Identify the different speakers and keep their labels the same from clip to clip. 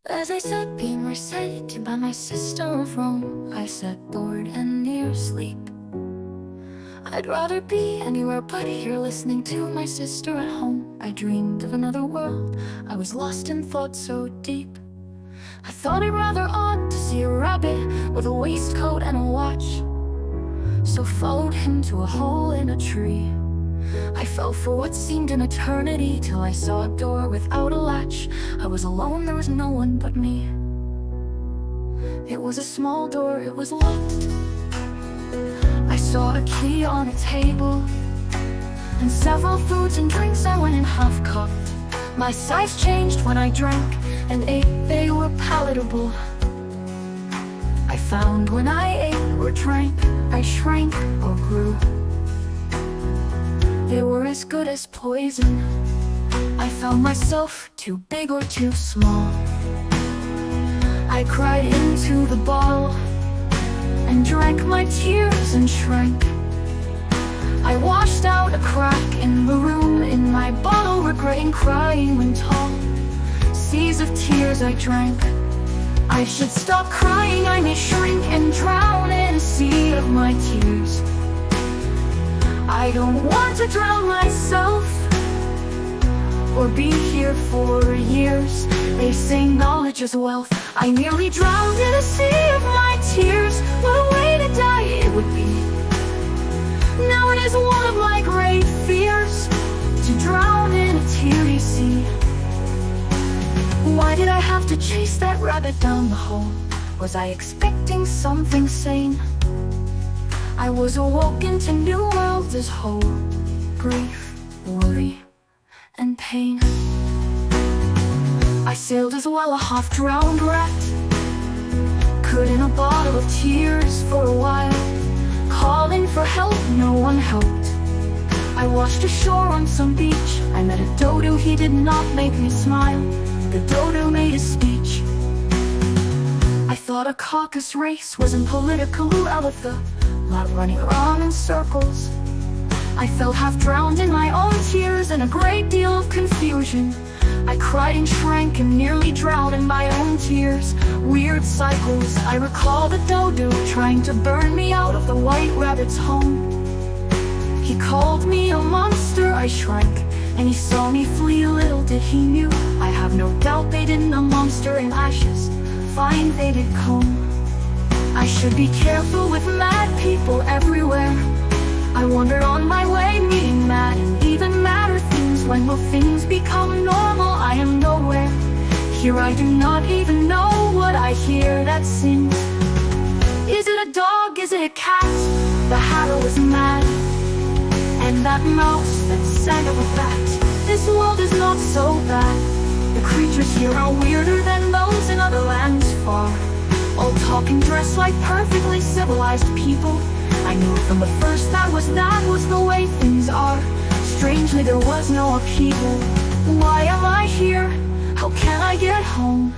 Speaker 1: As I sat being recited by my sister of Rome, I sat bored and near sleep. I'd rather be anywhere but here, listening to my sister at home. I dreamed of another world, I was lost in thought so deep. I thought it rather odd to see a rabbit with a waistcoat and a watch, so followed him to a hole in a tree. I fell for what seemed an eternity, till I saw a door without a latch. I was alone, there was no one but me. It was a small door, it was locked. I saw a key on a table, and several foods and drinks I went in half-cocked. My size changed when I drank and ate, they were palatable. I found when I ate or drank, I shrank or grew. They were as good as poison. I found myself too big or too small. I cried into the bottle and drank my tears and shrank. I washed out a crack in the room in my bottle, regretting crying when tall. Seas of tears I drank. I should stop crying, I may shrink and drown in a sea of my tears. I don't want to drown myself or be here for years. They say knowledge is wealth. I nearly drowned in a sea of my tears. What a way to die it would be. Now it is one of my great fears to drown in a teary sea. Why did I have to chase that rabbit down the hole? Was I expecting something sane? I was awoken to new worlds as whole, grief, worry, and pain. I sailed as well, a half-drowned rat, could in a bottle of tears for a while. Calling for help, no one helped. I washed ashore on some beach. I met a dodo, he did not make me smile. The dodo made a speech. I thought a caucus race was in political Elitha, not running around in circles. I felt half drowned in my own tears and a great deal of confusion. I cried and shrank and nearly drowned in my own tears. Weird cycles. I recall the dodo trying to burn me out of the white rabbit's home. He called me a monster, I shrank, and he saw me flee. Little did he knew, I have no doubt they didn't a monster in ashes find they did comb. I should be careful with mad people everywhere. I wandered on my way, meeting mad and even madder things. When will things become normal? I am nowhere. Here I do not even know what I hear that sings. Is it a dog? Is it a cat? The hatter was mad, and that mouse that sang of a bat. This world is not so bad. The creatures here are weirder than those in other lands far, all talking, dressed like perfectly civilized people. I knew from the first that was the way things are. Strangely there was no upheaval. Why am I here? How can I get home?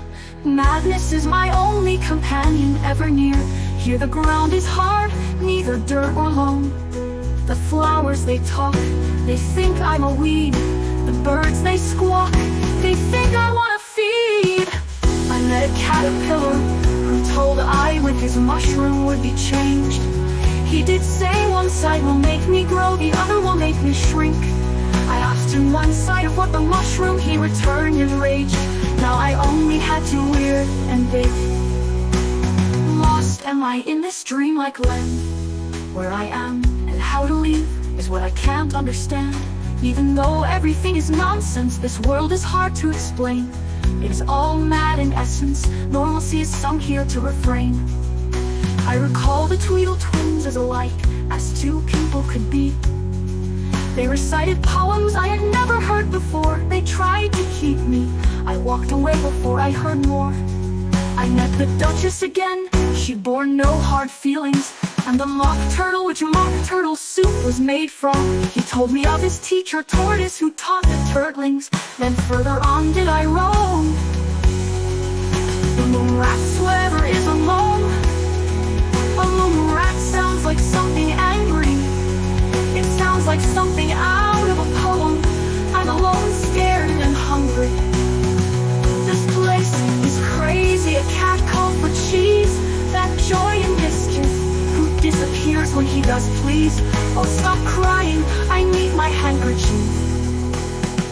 Speaker 1: Madness is my only companion ever near. Here the ground is hard, neither dirt or loam. The flowers they talk, they think I'm a weed. The birds they squawk, they think I wanna feed. I met a caterpillar who told I with his mushroom would be changed. He did say one side will make me grow, the other will make me shrink. I asked him one side of what the mushroom, he returned in rage. Now I only had to weird and big. Lost am I in this dreamlike land. Where I am and how to leave is what I can't understand. Even though everything is nonsense, this world is hard to explain. It is all mad in essence, normalcy is sunk here to refrain. I recall the Tweedle twins as alike as two people could be. They recited poems I had never heard before. They tried to keep me. I walked away before I heard more. I met the Duchess again. She bore no hard feelings, and the mock turtle which mock turtle soup was made from. He told me of his teacher Tortoise who taught the turtlings. Then further on did I roam. The moon rats wherever is alone. A moon rat sounds like something angry. It sounds like something out of a poem. I'm alone, scared and hungry. This place is crazy. Yes, please. Oh, stop crying, I need my handkerchief.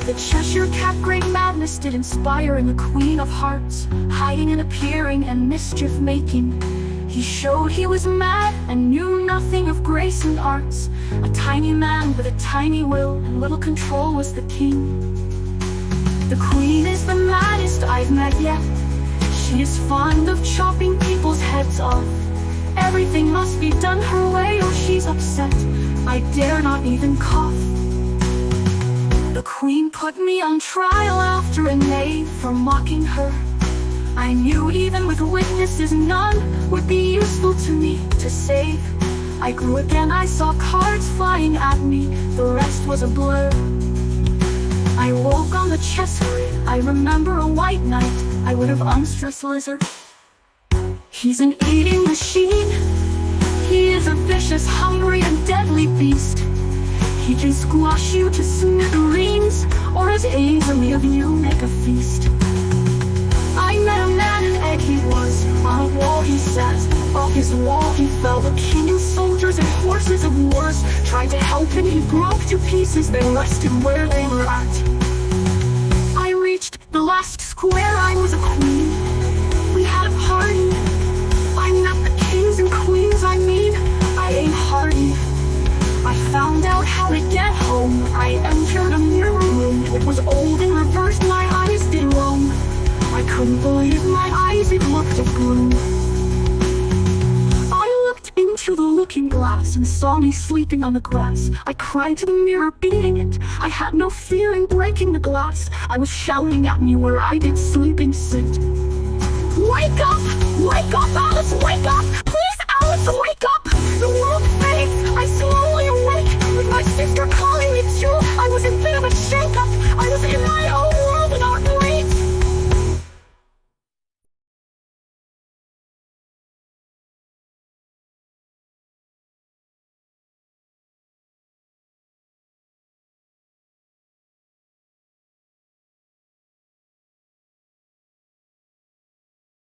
Speaker 1: The Cheshire Cat great madness did inspire in the Queen of Hearts, hiding and appearing and mischief making. He showed he was mad and knew nothing of grace and arts. A tiny man with a tiny will and little control was the king. The Queen is the maddest I've met yet. She is fond of chopping people's heads off. Everything must be done her way or she's upset. I dare not even cough. The Queen put me on trial after a knave for mocking her. I knew even with witnesses none would be useful to me to save. I grew again, I saw cards flying at me, the rest was a blur. I woke on the chest grid, I remember a white knight, I would have unstressed lizard. He's an eating machine, he is a vicious, hungry and deadly beast. He can squash you to smithereens, or as easily of you make a feast. I met a man, an egg he was, on a wall he sat. Off his wall he fell, the king and soldiers and horses of wars tried to help him, he broke to pieces, they rested where they were at. I reached the last square, I was a queen. We had a party, I met the kings and queens, I ain't hardy. I found out how to get home, I entered a mirror room. It was old and reversed, my eyes did roam. I couldn't believe my eyes, it looked of gloom. I looked into the looking glass and saw me sleeping on the grass. I cried to the mirror, beating it. I had no fear in breaking the glass. I was shouting at me where I did sleeping sit. Wake up, Alice, wake up! Please, Alice, wake up!